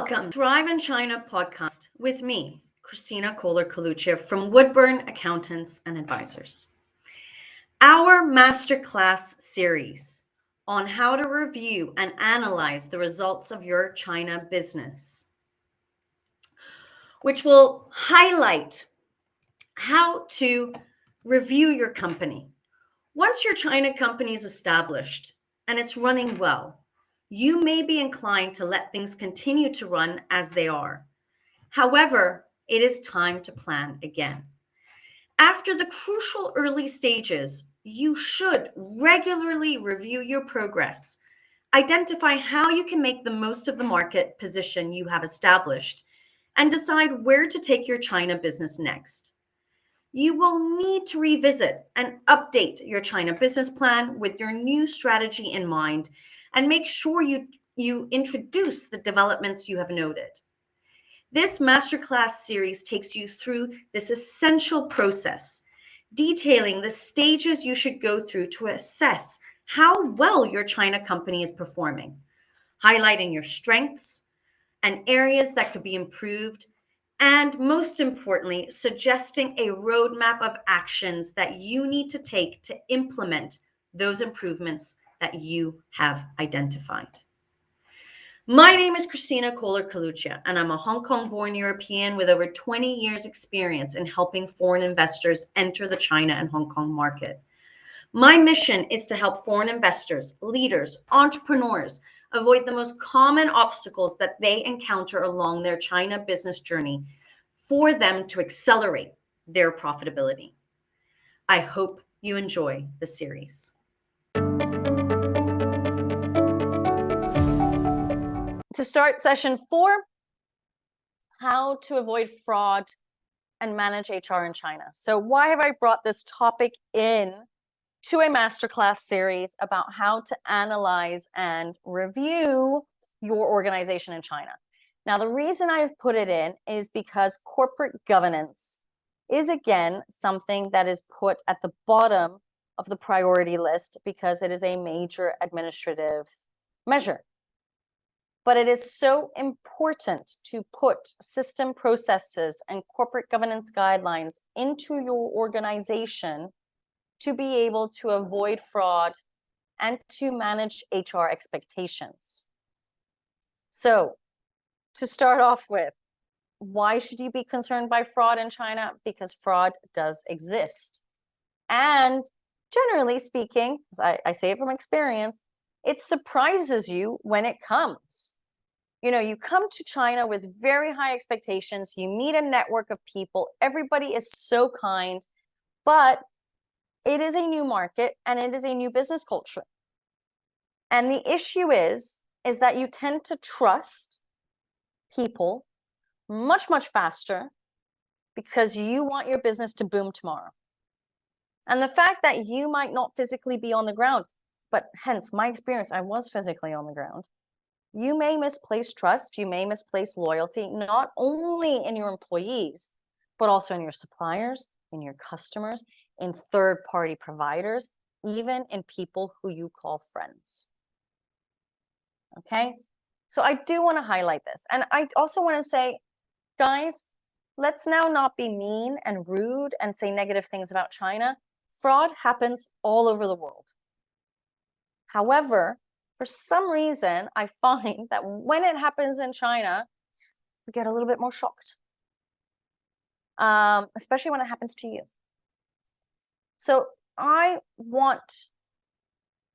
Welcome to Thrive in China podcast with me, Christina Kohler-Kalucha from Woodburn Accountants and Advisors. Our Masterclass series on how to review and analyze the results of your China business, which will highlight how to review your company. Once your China company is established and it's running well, you may be inclined to let things continue to run as they are. However, it is time to plan again. After the crucial early stages, you should regularly review your progress, identify how you can make the most of the market position you have established, and decide where to take your China business next. You will need to revisit and update your China business plan with your new strategy in mind and make sure you introduce the developments you have noted. This Masterclass series takes you through this essential process, detailing the stages you should go through to assess how well your China company is performing, highlighting your strengths and areas that could be improved, and most importantly, suggesting a roadmap of actions that you need to take to implement those improvements that you have identified. My name is Christina Kohler-Kalucha, and I'm a Hong Kong-born European with over 20 years experience in helping foreign investors enter the China and Hong Kong market. My mission is to help foreign investors, leaders, entrepreneurs avoid the most common obstacles that they encounter along their China business journey for them to accelerate their profitability. I hope you enjoy the series. To start session 4, how to avoid fraud and manage HR in China. So why have I brought this topic in to a masterclass series about how to analyze and review your organization in China? Now, the reason I've put it in is because corporate governance is, again, something that is put at the bottom of the priority list because it is a major administrative measure. But it is so important to put system processes and corporate governance guidelines into your organization to be able to avoid fraud and to manage HR expectations. So, to start off with, why should you be concerned by fraud in China? Because fraud does exist. And generally speaking, as I say it from experience, it surprises you when it comes. You know, you come to China with very high expectations, you meet a network of people, everybody is so kind, but it is a new market and it is a new business culture. And the issue is that you tend to trust people much, much faster because you want your business to boom tomorrow. And the fact that you might not physically be on the ground, but hence my experience, I was physically on the ground. You may misplace trust, you may misplace loyalty, not only in your employees, but also in your suppliers, in your customers, in third-party providers, even in people who you call friends. Okay? So I do want to highlight this. And I also want to say, guys, let's now not be mean and rude and say negative things about China. Fraud happens all over the world. However, for some reason, I find that when it happens in China, we get a little bit more shocked, especially when it happens to you. So I want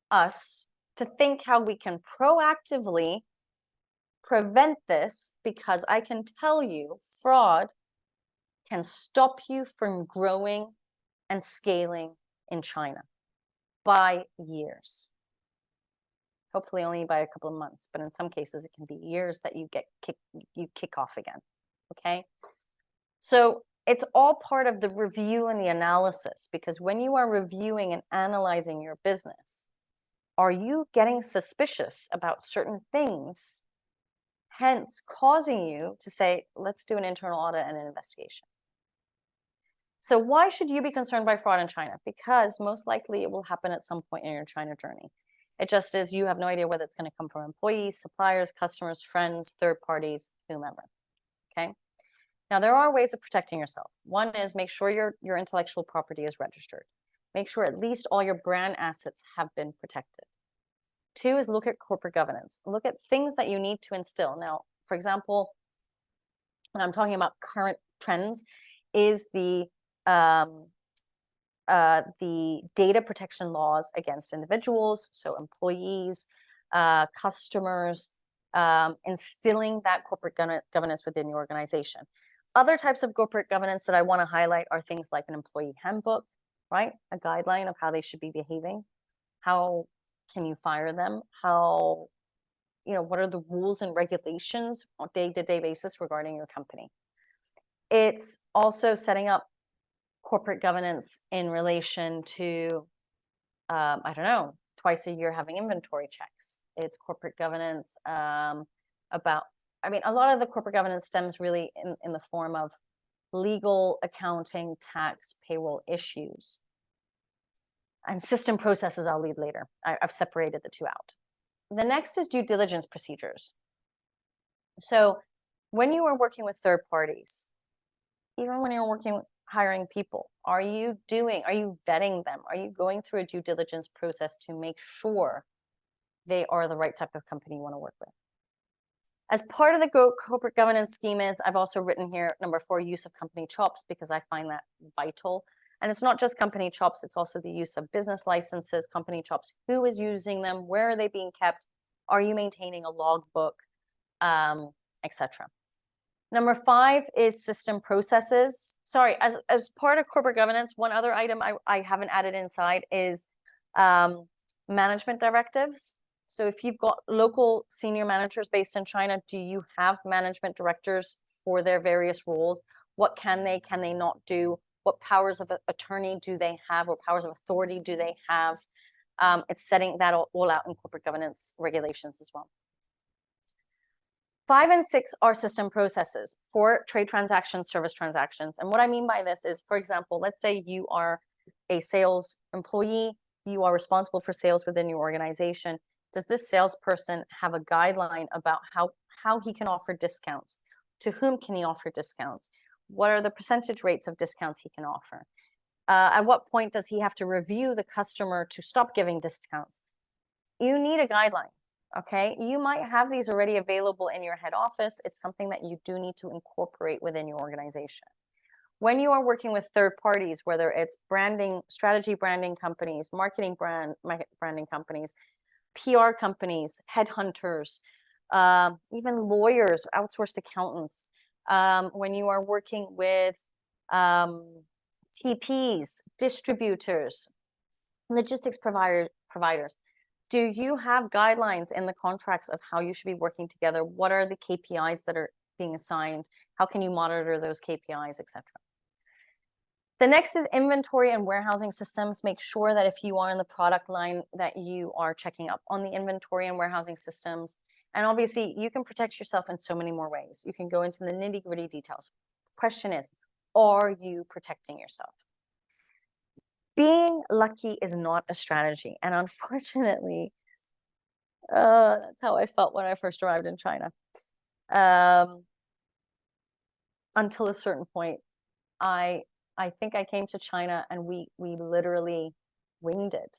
us to think how we can proactively prevent this, because I can tell you fraud can stop you from growing and scaling in China by years. Hopefully only by a couple of months, but in some cases it can be years that you kick off again. Okay, so it's all part of the review and the analysis, because when you are reviewing and analyzing your business, are you getting suspicious about certain things, hence causing you to say, let's do an internal audit and an investigation? So why should you be concerned by fraud in China? Because most likely it will happen at some point in your China journey. It just is you have no idea whether it's going to come from employees, suppliers, customers, friends, third parties, whomever. Okay. Now, there are ways of protecting yourself. One is make sure your intellectual property is registered. Make sure at least all your brand assets have been protected. Two is look at corporate governance. Look at things that you need to instill. Now, for example, when I'm talking about current trends, is the data protection laws against individuals, so employees, customers, instilling that corporate governance within the organization. Other types of corporate governance that I want to highlight are things like an employee handbook, right? A guideline of how they should be behaving. How can you fire them? How, what are the rules and regulations on a day-to-day basis regarding your company? It's also setting up corporate governance in relation to, I don't know, twice a year having inventory checks. It's corporate governance about, a lot of the corporate governance stems really in the form of legal, accounting, tax, payroll issues. And system processes I'll lead later. I've separated the two out. The next is due diligence procedures. So when you are working with third parties, even when you're hiring people, are you vetting them? Are you going through a due diligence process to make sure they are the right type of company you want to work with? As part of the corporate governance scheme I've also written here, number 4, use of company chops, because I find that vital. And it's not just company chops, it's also the use of business licenses, company chops. Who is using them? Where are they being kept? Are you maintaining a logbook, etc.? Number 5 is system processes. Sorry, as part of corporate governance, one other item I haven't added inside is management directives. So if you've got local senior managers based in China, do you have management directors for their various roles? What can they not do? What powers of attorney do they have, or powers of authority do they have? It's setting that all out in corporate governance regulations as well. 5 and 6 are system processes for trade transactions, service transactions. And what I mean by this is, for example, let's say you are a sales employee, you are responsible for sales within your organization. Does this salesperson have a guideline about how he can offer discounts? To whom can he offer discounts? What are the percentage rates of discounts he can offer? At what point does he have to review the customer to stop giving discounts? You need a guideline. Okay, you might have these already available in your head office. It's something that you do need to incorporate within your organization. When you are working with third parties, whether it's strategy branding companies, marketing branding companies, PR companies, headhunters, even lawyers, outsourced accountants, when you are working with TPs, distributors, logistics providers, do you have guidelines in the contracts of how you should be working together? What are the KPIs that are being assigned? How can you monitor those KPIs, etc.? The next is inventory and warehousing systems. Make sure that if you are in the product line that you are checking up on the inventory and warehousing systems. And obviously, you can protect yourself in so many more ways. You can go into the nitty-gritty details. Question is, are you protecting yourself? Being lucky is not a strategy. And unfortunately, that's how I felt when I first arrived in China. Until a certain point, I think I came to China and we literally winged it.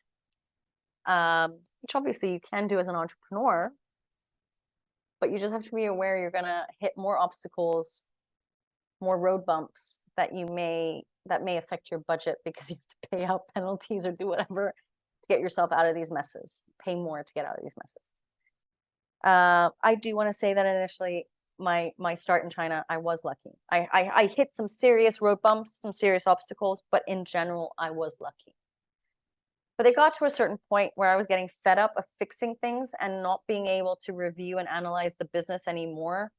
Which obviously you can do as an entrepreneur, but you just have to be aware you're gonna hit more obstacles, more road bumps that may affect your budget, because you have to pay out penalties or do whatever to get yourself out of these messes, pay more to get out of these messes. I do want to say that initially my start in China, I was lucky. I hit some serious road bumps, some serious obstacles, but in general, I was lucky. But it got to a certain point where I was getting fed up of fixing things and not being able to review and analyze the business anymore.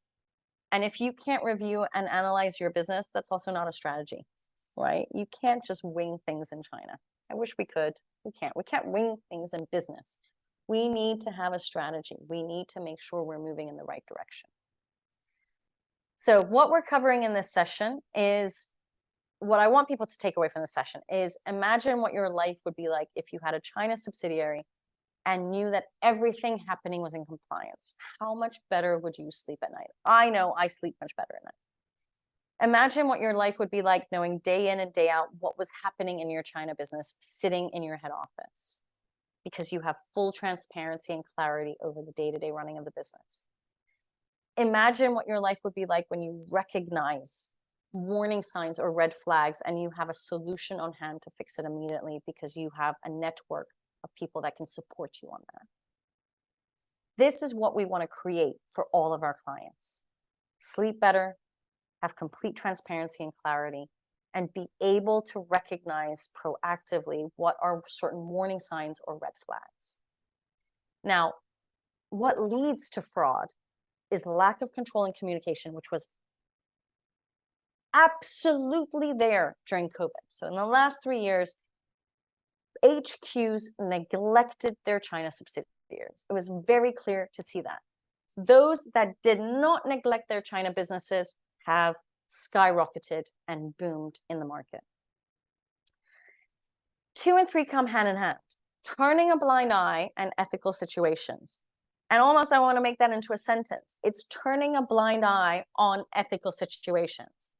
And if you can't review and analyze your business, that's also not a strategy, right? You can't just wing things in China. I wish we could. We can't. We can't wing things in business. We need to have a strategy. We need to make sure we're moving in the right direction. So what we're covering in this session is, what I want people to take away from this session is, imagine what your life would be like if you had a China subsidiary and knew that everything happening was in compliance, how much better would you sleep at night? I know I sleep much better at night. Imagine what your life would be like knowing day in and day out what was happening in your China business sitting in your head office, because you have full transparency and clarity over the day-to-day running of the business. Imagine what your life would be like when you recognize warning signs or red flags and you have a solution on hand to fix it immediately because you have a network of people that can support you on that. This is what we want to create for all of our clients. Sleep better, have complete transparency and clarity, and be able to recognize proactively what are certain warning signs or red flags. Now, what leads to fraud is lack of control and communication, which was absolutely there during COVID. So in the last 3 years, HQs neglected their China subsidiaries. It was very clear to see that. Those that did not neglect their China businesses have skyrocketed and boomed in the market. 2 and 3 come hand in hand. Turning a blind eye and ethical situations. And almost I want to make that into a sentence. It's turning a blind eye on ethical situations.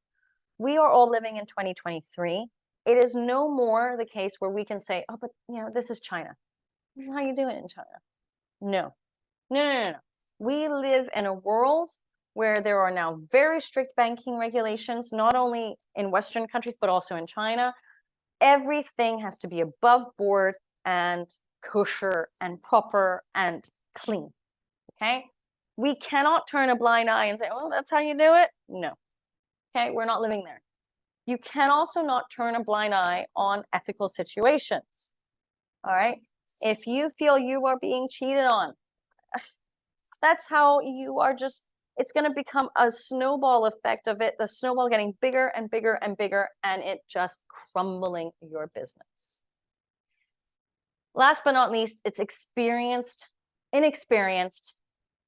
We are all living in 2023. It is no more the case where we can say, oh, but this is China. This is how you do it in China. No. We live in a world where there are now very strict banking regulations, not only in Western countries, but also in China. Everything has to be above board and kosher and proper and clean, okay? We cannot turn a blind eye and say, oh, that's how you do it. No, okay, we're not living there. You can also not turn a blind eye on ethical situations, all right? If you feel you are being cheated on, that's how you are just, it's going to become a snowball effect of it, the snowball getting bigger and bigger and bigger, and it just crumbling your business. Last but not least, it's inexperienced,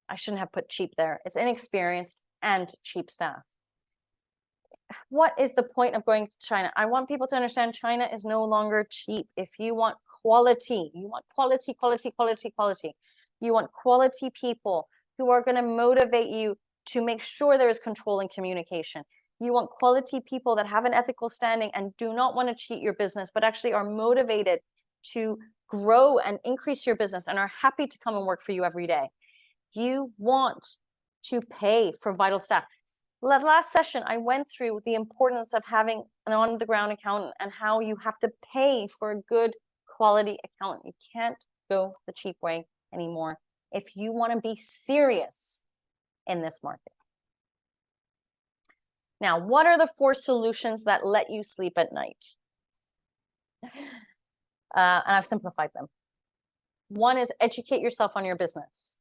I shouldn't have put cheap there, it's inexperienced and cheap staff. What is the point of going to China? I want people to understand China is no longer cheap. If you want quality, you want quality. You want quality people who are going to motivate you to make sure there is control and communication. You want quality people that have an ethical standing and do not want to cheat your business, but actually are motivated to grow and increase your business and are happy to come and work for you every day. You want to pay for vital staff. Last session, I went through the importance of having an on-the-ground accountant and how you have to pay for a good quality accountant. You can't go the cheap way anymore if you want to be serious in this market. Now, what are the 4 solutions that let you sleep at night? And I've simplified them. 1 is educate yourself on your business.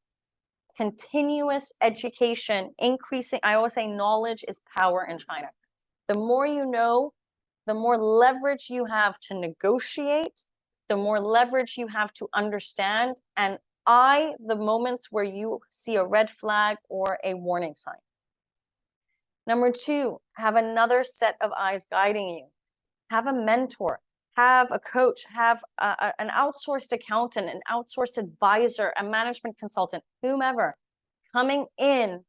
Continuous education, increasing, I always say knowledge is power in China. The more you know, the more leverage you have to negotiate, the more leverage you have to understand, and the moments where you see a red flag or a warning sign. Number 2, have another set of eyes guiding you. Have a mentor, have a coach, have an outsourced accountant, an outsourced advisor, a management consultant, whomever, coming in,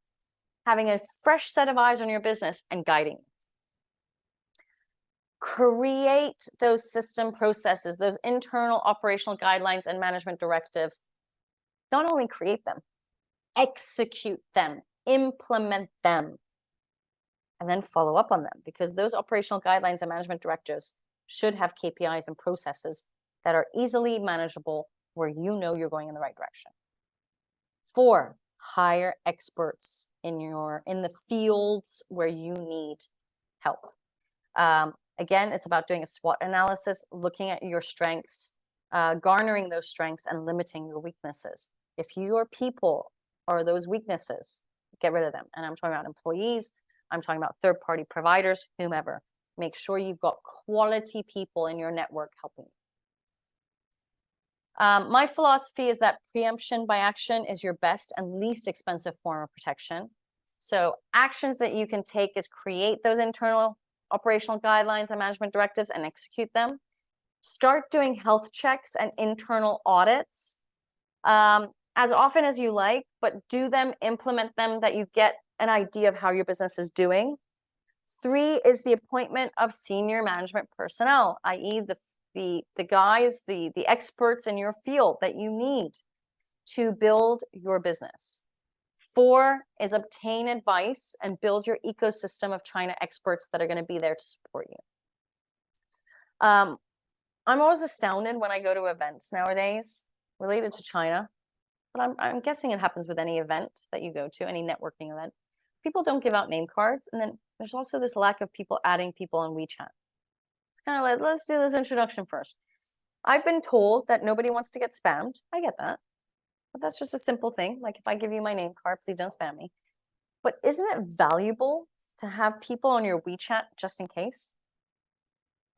having a fresh set of eyes on your business and guiding you. Create those system processes, those internal operational guidelines and management directives. Not only create them, execute them, implement them, and then follow up on them, because those operational guidelines and management directives should have KPIs and processes that are easily manageable where you know you're going in the right direction. 4, hire experts in the fields where you need help. Again, it's about doing a SWOT analysis, looking at your strengths, garnering those strengths and limiting your weaknesses. If your people are those weaknesses, get rid of them. And I'm talking about employees, I'm talking about third-party providers, whomever. Make sure you've got quality people in your network helping you. My philosophy is that preemption by action is your best and least expensive form of protection. So actions that you can take is create those internal operational guidelines and management directives and execute them. Start doing health checks and internal audits as often as you like, but do them, implement them, that you get an idea of how your business is doing. 3 is the appointment of senior management personnel, i.e. the guys, the experts in your field that you need to build your business. 4 is obtain advice and build your ecosystem of China experts that are going to be there to support you. I'm always astounded when I go to events nowadays related to China, but I'm guessing it happens with any event that you go to, any networking event. People don't give out name cards, and then there's also this lack of people adding people on WeChat. It's kind of like, let's do this introduction first. I've been told that nobody wants to get spammed. I get that. But that's just a simple thing. Like, if I give you my name card, please don't spam me. But isn't it valuable to have people on your WeChat just in case?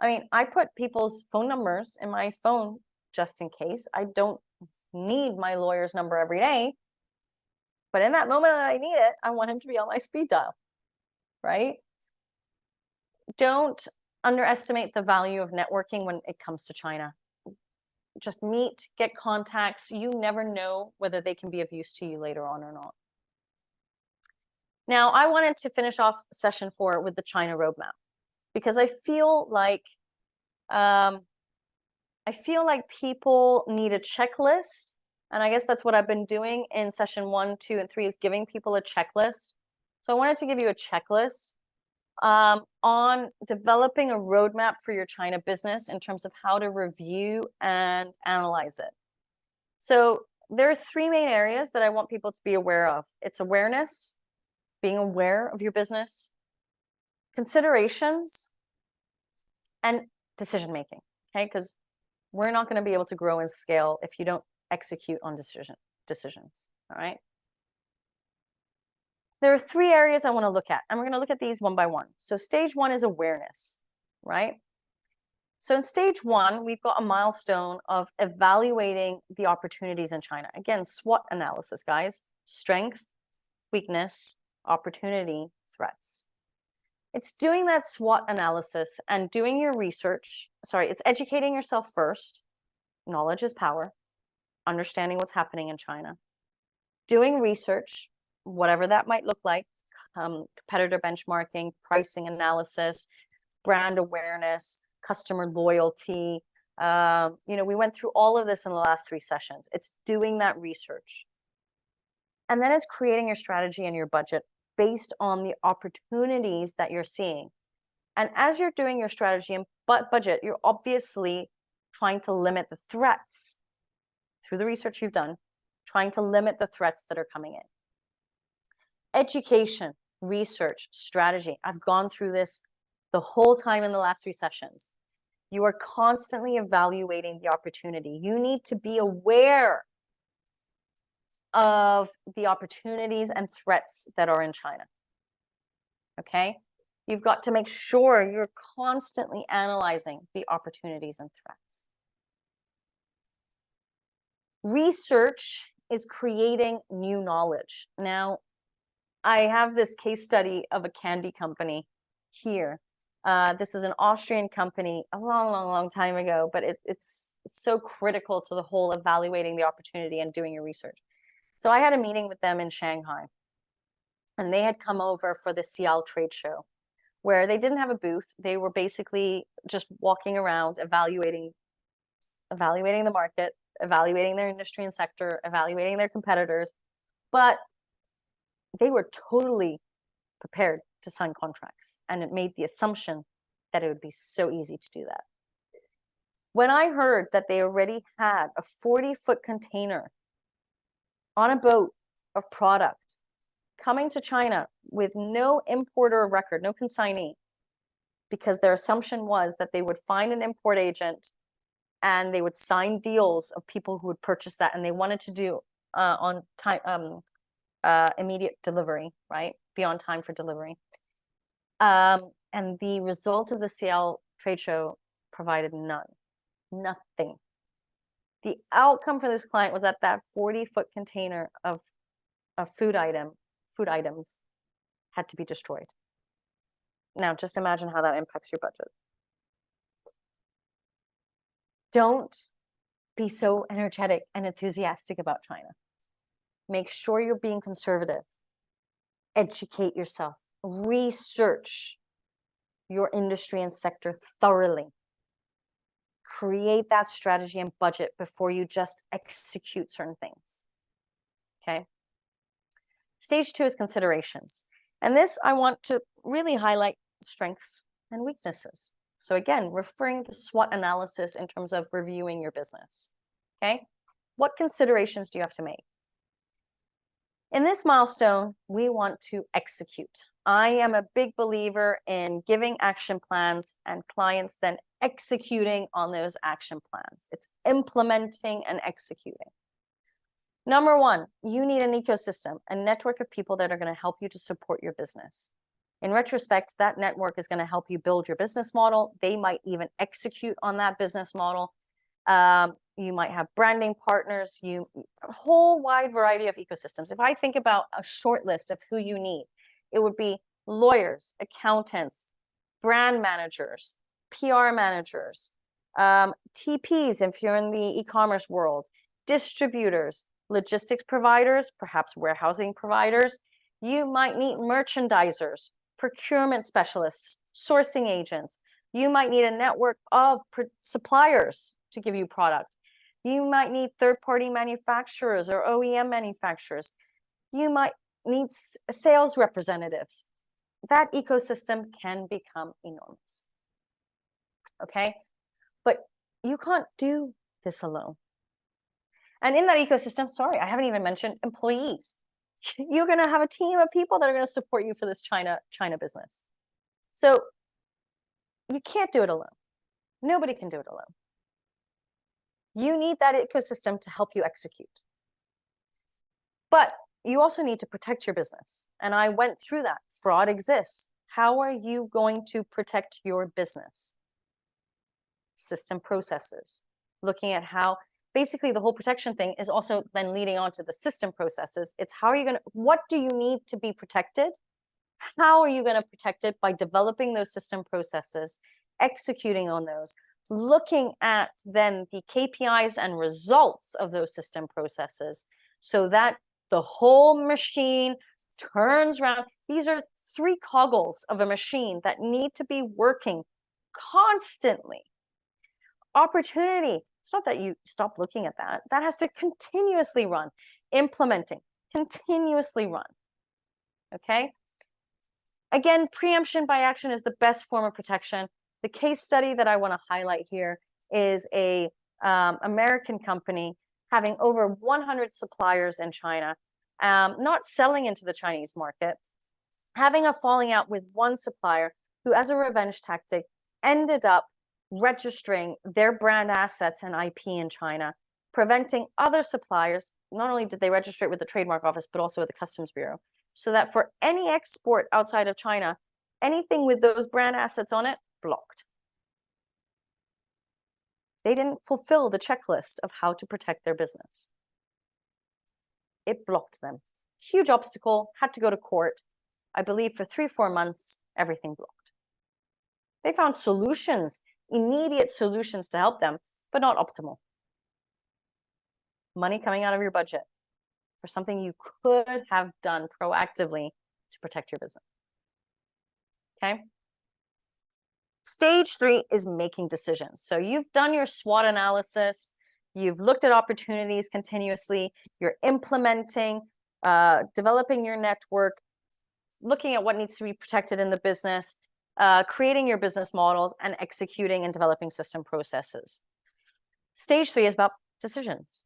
I mean, I put people's phone numbers in my phone just in case. I don't need my lawyer's number every day. But in that moment that I need it, I want him to be on my speed dial, right? Don't underestimate the value of networking when it comes to China. Just meet, get contacts. You never know whether they can be of use to you later on or not. Now, I wanted to finish off session 4 with the China roadmap, because I feel like people need a checklist, and I guess that's what I've been doing in session 1, 2, and 3 is giving people a checklist. So I wanted to give you a checklist on developing a roadmap for your China business in terms of how to review and analyze it. So there are 3 main areas that I want people to be aware of. It's awareness, being aware of your business, considerations, and decision-making, okay? Because we're not going to be able to grow and scale if you don't execute on decisions, all right? There are 3 areas I want to look at, and we're going to look at these one by one. So stage 1 is awareness, right? So in stage 1, we've got a milestone of evaluating the opportunities in China. Again, SWOT analysis, guys. Strength, weakness, opportunity, threats. It's doing that SWOT analysis and doing your research. It's educating yourself first. Knowledge is power. Understanding what's happening in China. Doing research, whatever that might look like, competitor benchmarking, pricing analysis, brand awareness, customer loyalty. We went through all of this in the last 3 sessions. It's doing that research. And then it's creating your strategy and your budget based on the opportunities that you're seeing. And as you're doing your strategy and budget, you're obviously trying to limit the threats through the research you've done, trying to limit the threats that are coming in. Education, research, strategy. I've gone through this the whole time in the last 3 sessions. You are constantly evaluating the opportunity. You need to be aware of the opportunities and threats that are in China. Okay? You've got to make sure you're constantly analyzing the opportunities and threats. Research is creating new knowledge. Now, I have this case study of a candy company here. This is an Austrian company a long time ago, but it's so critical to the whole evaluating the opportunity and doing your research. So I had a meeting with them in Shanghai, and they had come over for the CL trade show, where they didn't have a booth. They were basically just walking around, evaluating the market, evaluating their industry and sector, evaluating their competitors, but they were totally prepared to sign contracts, and it made the assumption that it would be so easy to do that. When I heard that they already had a 40-foot container on a boat of product coming to China with no importer of record, no consignee, because their assumption was that they would find an import agent and they would sign deals of people who would purchase that, and they wanted to do on time, immediate delivery, right? Be on time for delivery. And the result of the CL trade show provided nothing. The outcome for this client was that 40-foot container of food items had to be destroyed. Now, just imagine how that impacts your budget. Don't be so energetic and enthusiastic about China. Make sure you're being conservative. Educate yourself. Research your industry and sector thoroughly. Create that strategy and budget before you just execute certain things. Okay. Stage 2 is considerations. And this, I want to really highlight strengths and weaknesses. So again, referring to SWOT analysis in terms of reviewing your business. Okay. What considerations do you have to make? In this milestone, we want to execute. I am a big believer in giving action plans and clients then executing on those action plans. It's implementing and executing. Number one, you need an ecosystem, a network of people that are going to help you to support your business. In retrospect, that network is going to help you build your business model. They might even execute on that business model. You might have branding partners, a whole wide variety of ecosystems. If I think about a short list of who you need, it would be lawyers, accountants, brand managers, PR managers, TPs if you're in the e-commerce world, distributors, logistics providers, perhaps warehousing providers. You might need merchandisers, procurement specialists, sourcing agents. You might need a network of suppliers to give you product. You might need third-party manufacturers or OEM manufacturers. You might need sales representatives. That ecosystem can become enormous. Okay? But you can't do this alone. And in that ecosystem, sorry, I haven't even mentioned employees. You're going to have a team of people that are going to support you for this China business. So you can't do it alone. Nobody can do it alone. You need that ecosystem to help you execute. But you also need to protect your business. And I went through that. Fraud exists. How are you going to protect your business? System processes. Looking at how, basically the whole protection thing is also then leading on to the system processes. It's how are you going to, what do you need to be protected? How are you going to protect it? By developing those system processes, executing on those, looking at then the KPIs and results of those system processes so that the whole machine turns around. These are 3 coggles of a machine that need to be working constantly. Opportunity. It's not that you stop looking at that. That has to continuously run. Implementing, continuously run. Okay? Again, preemption by action is the best form of protection. The case study that I want to highlight here is a American company having over 100 suppliers in China, not selling into the Chinese market, having a falling out with one supplier who, as a revenge tactic, ended up registering their brand assets and IP in China, preventing other suppliers. Not only did they register it with the trademark office, but also with the Customs Bureau, so that for any export outside of China, anything with those brand assets on it, blocked. They didn't fulfill the checklist of how to protect their business. It blocked them. Huge obstacle, had to go to court. I believe for 3-4 months, everything blocked. They found solutions, immediate solutions to help them, but not optimal. Money coming out of your budget for something you could have done proactively to protect your business. Okay? Stage 3 is making decisions. So you've done your SWOT analysis, you've looked at opportunities continuously, you're implementing, developing your network, looking at what needs to be protected in the business, creating your business models, and executing and developing system processes. Stage 3 is about decisions.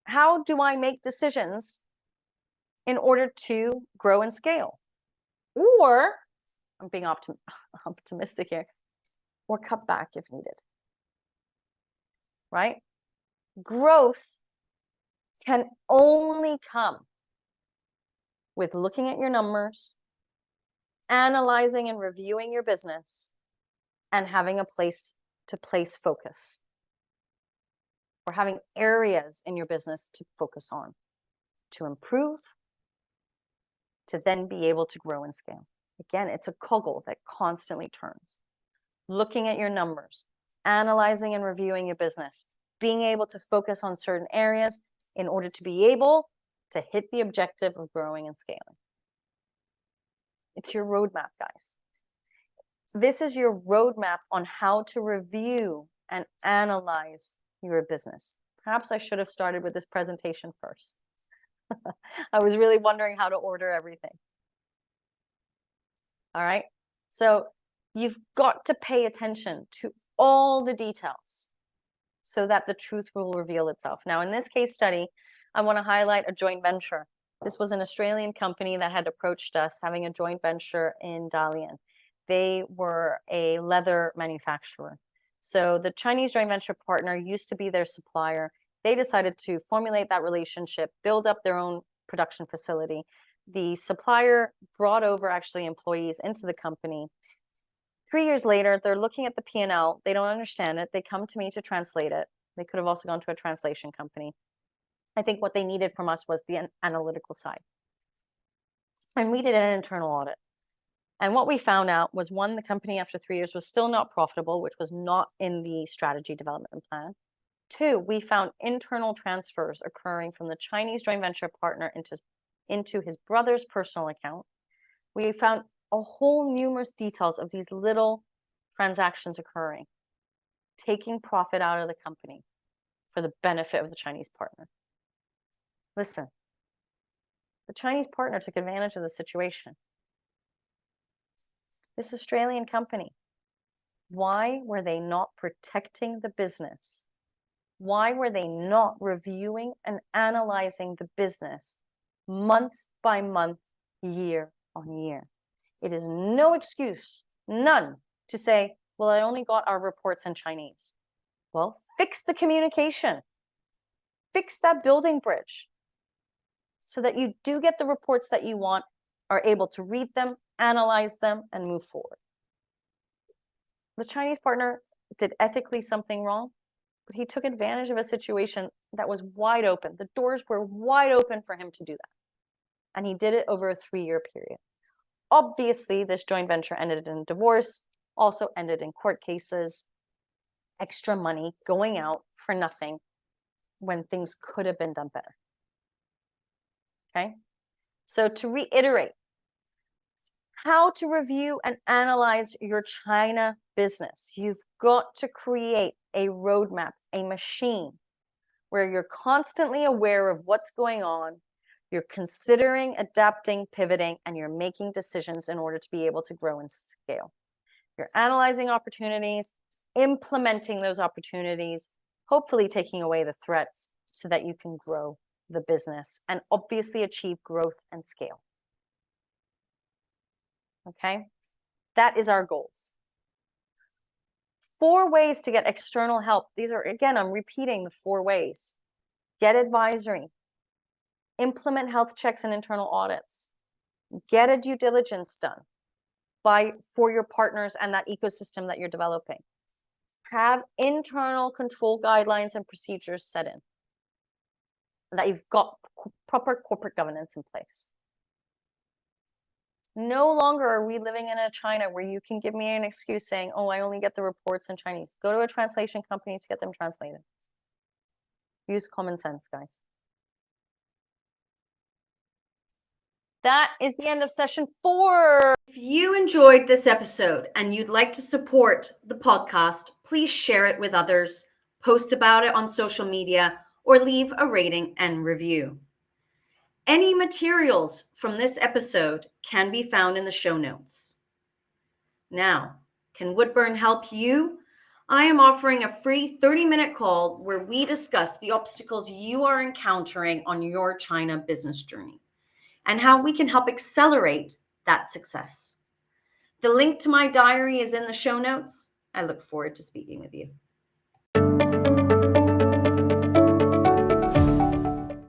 How do I make decisions in order to grow and scale? Or, I'm being optimistic here, or cut back if needed, right? Growth can only come with looking at your numbers, analyzing and reviewing your business, and having a place to place focus, or having areas in your business to focus on, to improve, to then be able to grow and scale. Again, it's a coggle that constantly turns. Looking at your numbers, analyzing and reviewing your business, being able to focus on certain areas in order to be able to hit the objective of growing and scaling. It's your roadmap, guys. This is your roadmap on how to review and analyze your business. Perhaps I should have started with this presentation first. I was really wondering how to order everything. All right. So you've got to pay attention to all the details so that the truth will reveal itself. Now, in this case study, I want to highlight a joint venture. This was an Australian company that had approached us having a joint venture in Dalian. They were a leather manufacturer. So the Chinese joint venture partner used to be their supplier. They decided to formulate that relationship, build up their own production facility. The supplier brought over actually employees into the company. 3 years later, they're looking at the P&L. They don't understand it. They come to me to translate it. They could have also gone to a translation company. I think what they needed from us was the analytical side. And we did an internal audit. And what we found out was, one, the company after 3 years was still not profitable, which was not in the strategy development plan. 2, we found internal transfers occurring from the Chinese joint venture partner into his brother's personal account. We found a whole numerous details of these little transactions occurring, taking profit out of the company for the benefit of the Chinese partner. Listen, the Chinese partner took advantage of the situation. This Australian company, why were they not protecting the business? Why were they not reviewing and analyzing the business month by month, year on year? It is no excuse, none, to say, well, I only got our reports in Chinese. Well, fix the communication. Fix that building bridge so that you do get the reports that you want, are able to read them, analyze them, and move forward. The Chinese partner did ethically something wrong, but he took advantage of a situation that was wide open. The doors were wide open for him to do that. And he did it over a 3-year period. Obviously, this joint venture ended in divorce, also ended in court cases, extra money going out for nothing when things could have been done better. Okay? So to reiterate, how to review and analyze your China business. You've got to create a roadmap, a machine where you're constantly aware of what's going on, you're considering, adapting, pivoting, and you're making decisions in order to be able to grow and scale. You're analyzing opportunities, implementing those opportunities, hopefully taking away the threats so that you can grow the business and obviously achieve growth and scale. Okay, that is our goals. 4 ways to get external help. These are, again, I'm repeating the 4 ways. Get advisory, implement health checks and internal audits, get a due diligence done for your partners and that ecosystem that you're developing. Have internal control guidelines and procedures set in, that you've got proper corporate governance in place. No longer are we living in a China where you can give me an excuse saying, oh, I only get the reports in Chinese. Go to a translation company to get them translated. Use common sense, guys. That is the end of session 4. If you enjoyed this episode and you'd like to support the podcast, please share it with others, post about it on social media, or leave a rating and review. Any materials from this episode can be found in the show notes. Now, can Woodburn help you? I am offering a free 30-minute call where we discuss the obstacles you are encountering on your China business journey and how we can help accelerate that success. The link to my diary is in the show notes. I look forward to speaking with you.